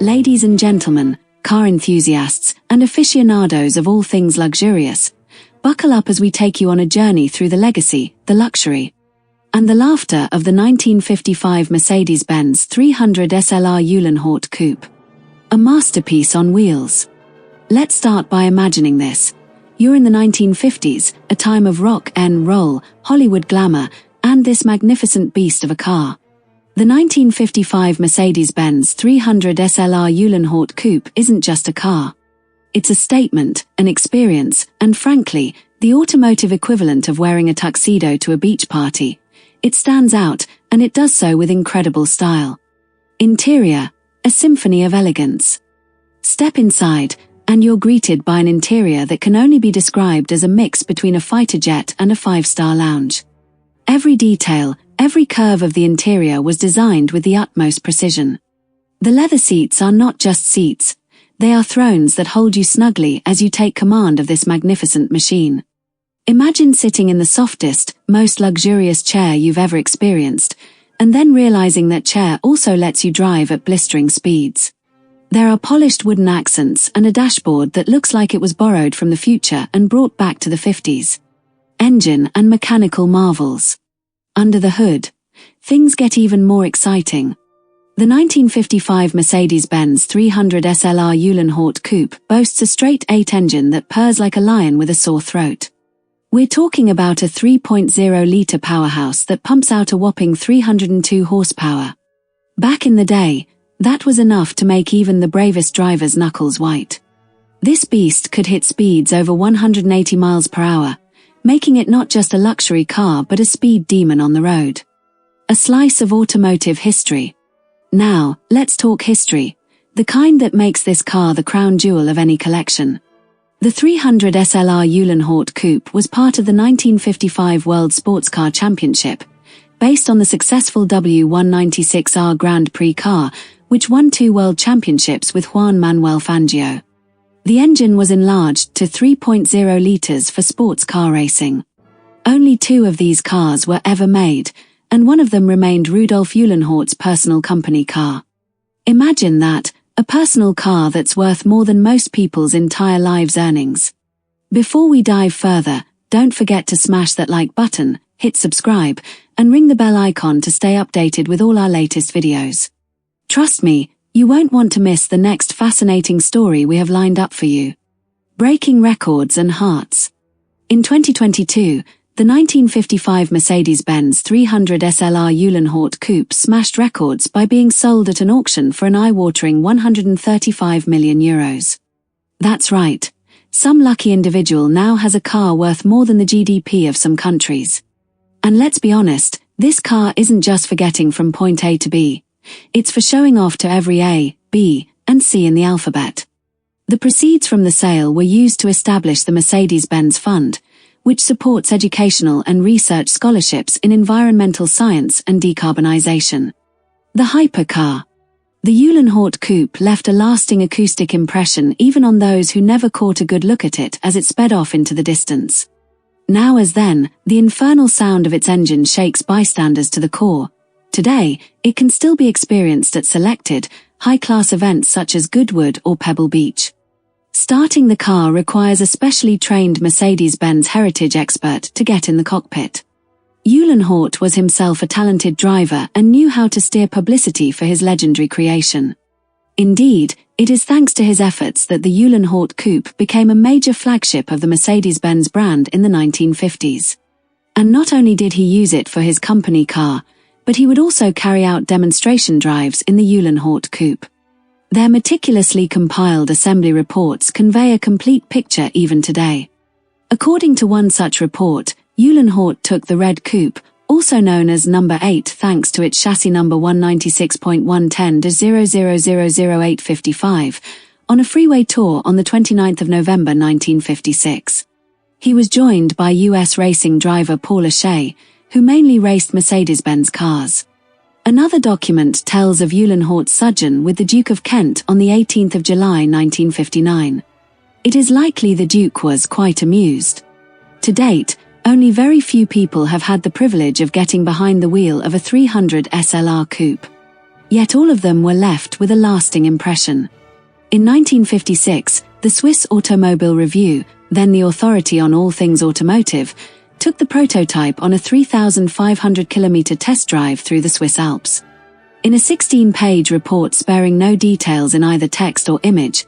Ladies and gentlemen, car enthusiasts, and aficionados of all things luxurious, buckle up as we take you on a journey through the legacy, the luxury, and the laughter of the 1955 Mercedes-Benz 300 SLR Uhlenhaut Coupe. A masterpiece on wheels. Let's start by imagining this. You're in the 1950s, a time of rock and roll, Hollywood glamour, and this magnificent beast of a car. The 1955 Mercedes-Benz 300 SLR Uhlenhaut Coupe isn't just a car. It's a statement, an experience, and frankly, the automotive equivalent of wearing a tuxedo to a beach party. It stands out, and it does so with incredible style. Interior, a symphony of elegance. Step inside, and you're greeted by an interior that can only be described as a mix between a fighter jet and a five-star lounge. Every detail, every curve of the interior was designed with the utmost precision. The leather seats are not just seats, they are thrones that hold you snugly as you take command of this magnificent machine. Imagine sitting in the softest, most luxurious chair you've ever experienced, and then realizing that chair also lets you drive at blistering speeds. There are polished wooden accents and a dashboard that looks like it was borrowed from the future and brought back to the 50s. Engine and mechanical marvels. Under the hood, things get even more exciting. The 1955 Mercedes-Benz 300 SLR Uhlenhaut Coupe boasts a straight-8 engine that purrs like a lion with a sore throat. We're talking about a 3.0-litre powerhouse that pumps out a whopping 302 horsepower. Back in the day, that was enough to make even the bravest driver's knuckles white. This beast could hit speeds over 180 miles per hour, making it not just a luxury car but a speed demon on the road. A slice of automotive history. Now, let's talk history, the kind that makes this car the crown jewel of any collection. The 300 SLR Uhlenhaut Coupe was part of the 1955 World Sports Car Championship, based on the successful W196R Grand Prix car, which won 2 world championships with Juan Manuel Fangio. The engine was enlarged to 3.0 litres for sports car racing. Only 2 of these cars were ever made, and one of them remained Rudolf Uhlenhaut's personal company car. Imagine that, a personal car that's worth more than most people's entire lives' earnings. Before we dive further, don't forget to smash that like button, hit subscribe, and ring the bell icon to stay updated with all our latest videos. Trust me, you won't want to miss the next fascinating story we have lined up for you. Breaking records and hearts. In 2022, the 1955 Mercedes-Benz 300 SLR Uhlenhaut Coupe smashed records by being sold at an auction for an eye-watering €135 million. That's right. Some lucky individual now has a car worth more than the GDP of some countries. And let's be honest, this car isn't just for getting from point A to B. It's for showing off to every A, B, and C in the alphabet. The proceeds from the sale were used to establish the Mercedes-Benz Fund, which supports educational and research scholarships in environmental science and decarbonization. The Hypercar. The Uhlenhaut Coupe left a lasting acoustic impression even on those who never caught a good look at it as it sped off into the distance. Now as then, the infernal sound of its engine shakes bystanders to the core. Today, it can still be experienced at selected, high-class events such as Goodwood or Pebble Beach. Starting the car requires a specially trained Mercedes-Benz heritage expert to get in the cockpit. Uhlenhaut was himself a talented driver and knew how to steer publicity for his legendary creation. Indeed, it is thanks to his efforts that the Uhlenhaut Coupe became a major flagship of the Mercedes-Benz brand in the 1950s. And not only did he use it for his company car, but he would also carry out demonstration drives in the Uhlenhaut Coupe. Their meticulously compiled assembly reports convey a complete picture even today. According to one such report, Uhlenhaut took the red coupe, also known as number 8 thanks to its chassis number 196.110-00000855, on a freeway tour on the 29th of November 1956. He was joined by US racing driver Paul O'Shea, who mainly raced Mercedes-Benz cars. Another document tells of Uhlenhaut's sojourn with the Duke of Kent on the 18th of July 1959. It is likely the Duke was quite amused. To date, only very few people have had the privilege of getting behind the wheel of a 300 SLR coupe. Yet all of them were left with a lasting impression. In 1956, the Swiss Automobile Review, then the authority on all things automotive, took the prototype on a 3,500-kilometer test drive through the Swiss Alps. In a 16-page report sparing no details in either text or image,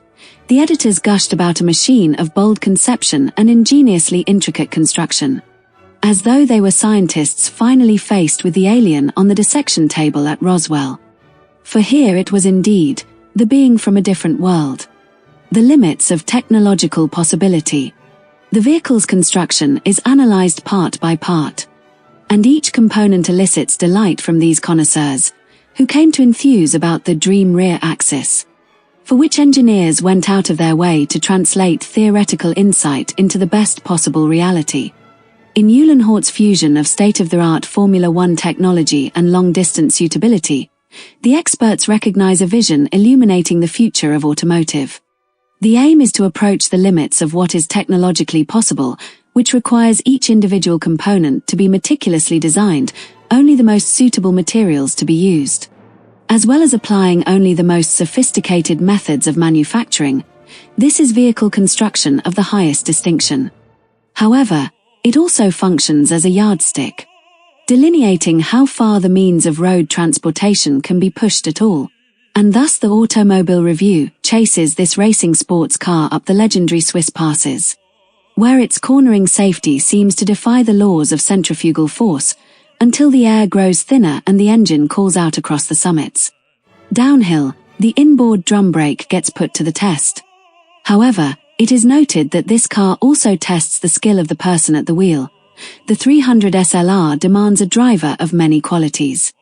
the editors gushed about a machine of bold conception and ingeniously intricate construction, as though they were scientists finally faced with the alien on the dissection table at Roswell. For here it was indeed, the being from a different world. The limits of technological possibility. The vehicle's construction is analyzed part by part, and each component elicits delight from these connoisseurs, who came to enthuse about the dream rear axis, for which engineers went out of their way to translate theoretical insight into the best possible reality. In Uhlenhaut's fusion of state-of-the-art Formula One technology and long-distance suitability, the experts recognize a vision illuminating the future of automotive. The aim is to approach the limits of what is technologically possible, which requires each individual component to be meticulously designed, only the most suitable materials to be used. As well as applying only the most sophisticated methods of manufacturing, this is vehicle construction of the highest distinction. However, it also functions as a yardstick, delineating how far the means of road transportation can be pushed at all. And thus the Automobile Review chases this racing sports car up the legendary Swiss passes, where its cornering safety seems to defy the laws of centrifugal force, until the air grows thinner and the engine calls out across the summits. Downhill, the inboard drum brake gets put to the test. However, it is noted that this car also tests the skill of the person at the wheel. The 300 SLR demands a driver of many qualities: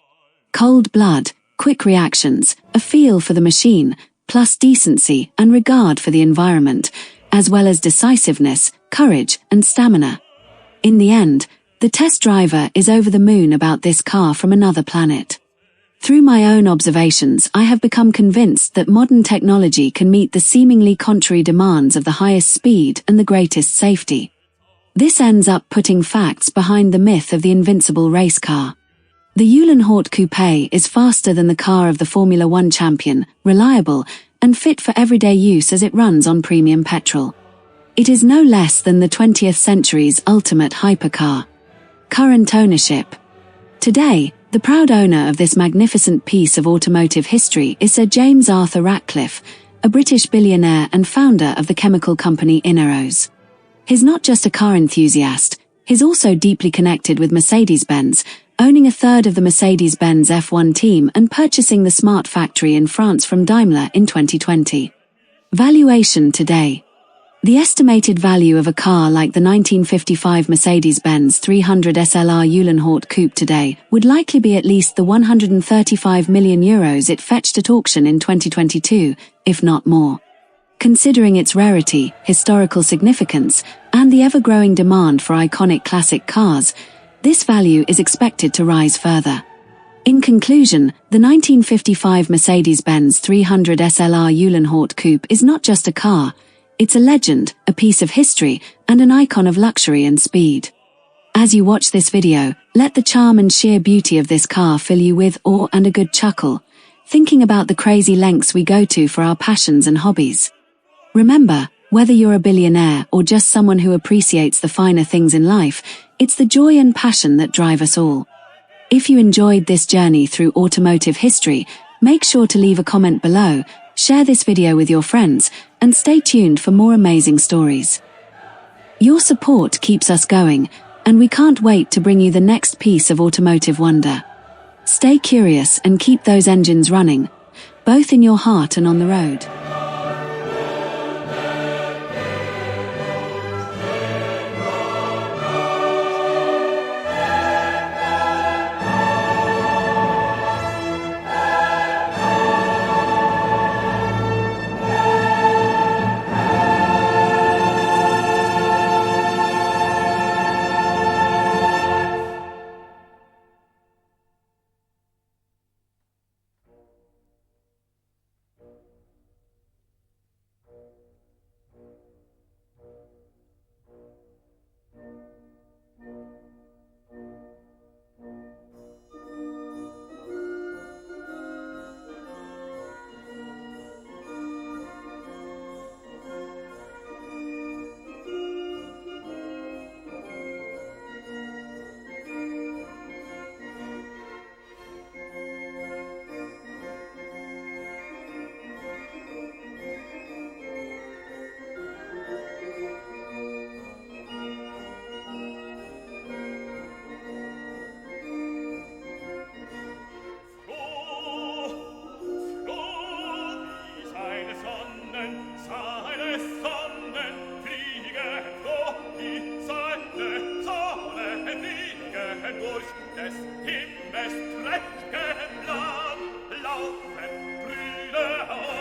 cold blood, quick reactions, a feel for the machine, plus decency and regard for the environment, as well as decisiveness, courage, and stamina. In the end, the test driver is over the moon about this car from another planet. Through my own observations, I have become convinced that modern technology can meet the seemingly contrary demands of the highest speed and the greatest safety. This ends up putting facts behind the myth of the invincible race car. The Uhlenhaut Coupe is faster than the car of the Formula One champion, reliable, and fit for everyday use as it runs on premium petrol. It is no less than the 20th century's ultimate hypercar. Current ownership. Today, the proud owner of this magnificent piece of automotive history is Sir James Arthur Ratcliffe, a British billionaire and founder of the chemical company Ineos. He's not just a car enthusiast, he's also deeply connected with Mercedes-Benz, owning a third of the Mercedes-Benz F1 team and purchasing the Smart factory in France from Daimler in 2020. Valuation today. The estimated value of a car like the 1955 Mercedes-Benz 300 SLR Uhlenhaut Coupe today would likely be at least the €135 million it fetched at auction in 2022, if not more. Considering its rarity, historical significance, and the ever-growing demand for iconic classic cars, this value is expected to rise further. In conclusion, the 1955 Mercedes-Benz 300 SLR Uhlenhaut Coupe is not just a car, it's a legend, a piece of history, and an icon of luxury and speed. As you watch this video, let the charm and sheer beauty of this car fill you with awe and a good chuckle, thinking about the crazy lengths we go to for our passions and hobbies. Remember, whether you're a billionaire or just someone who appreciates the finer things in life, it's the joy and passion that drive us all. If you enjoyed this journey through automotive history, make sure to leave a comment below, share this video with your friends, and stay tuned for more amazing stories. Your support keeps us going, and we can't wait to bring you the next piece of automotive wonder. Stay curious and keep those engines running, both in your heart and on the road. durch des Himmels prächtigen Land laufen Brüder